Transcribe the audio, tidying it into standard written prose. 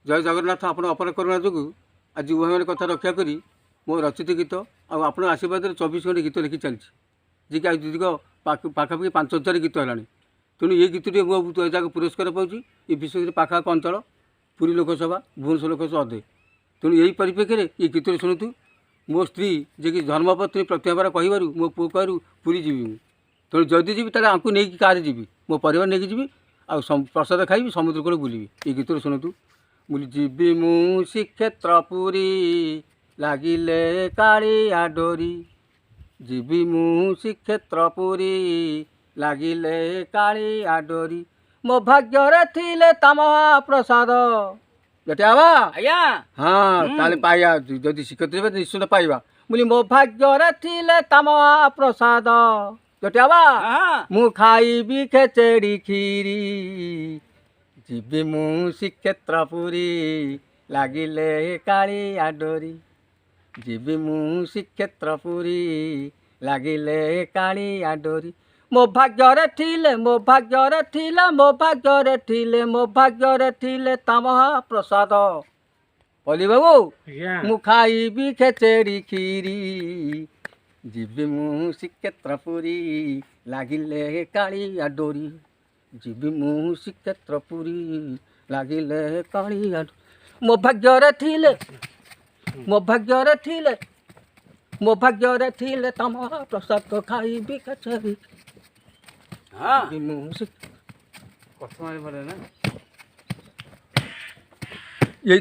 जय जगन्नाथ आपण अपर करुणा जो आज युवा मैंने कथा रक्षा करी मो रचित गीत आप आशीर्वाद 24 घंटे गीत लिखी चलती जी कि आज दीदी पाखापाखि 5,000 गीत है तेणु ये गीतटी मुझे पुरस्कार पाऊँगी ये विशेष पाखापाखि अंचल पुरी लोकसभा भुवनेश्वर लोकसभा अधे तेणु यही परिप्रेक्षी में ये गीत शुणु मो स्त्री जे कि धर्मपत्नी प्रत्याहार कह मो पु कह पुरी जी तेणु जदि जी आपको नहीं कार जी मो परिवार नहीं जी आ प्रसाद खाई समुद्र कूल बुलि ये गीत शुणु बोली जीवी मु श्रीक्षेत्र पुरी लागिले कालिया डोरी जीवी मु श्रीक्षेत्र पुरी लागिले कालिया डोरी मो भाग्य थिले तमा प्रसाद जटियाबा आज्ञा हाँ ताले पाइया जदि श्रीक्षेत्र निश्चित पाइबा बोली मो भाग्य थिले तमा प्रसाद जटियाबा मु खाइबी खेचेड़ी खीरी जीवी मु श्रीक्षेत्र पुरी लागिले कालिया डोरी जीवी मु श्रीक्षेत्र पुरी लागिले कालिया डोरी मो भाग्य थिले मो भाग्य थिले मो भाग्य थिले मो भाग्य थिले तमहा प्रसाद बोली बाबू मु खाइबी खेचेड़ी खीरी जीवी मु श्रीक्षेत्र पुरी लागिले कालिया डोरी जीवी मु श्रीक्षेत्र पुरी लागिले कालिया मो भाग्य थिले मो भाग्य थिले मो भाग्य थिले तमा प्रसाद खाइबी कचेरी हाँ मु कथा ना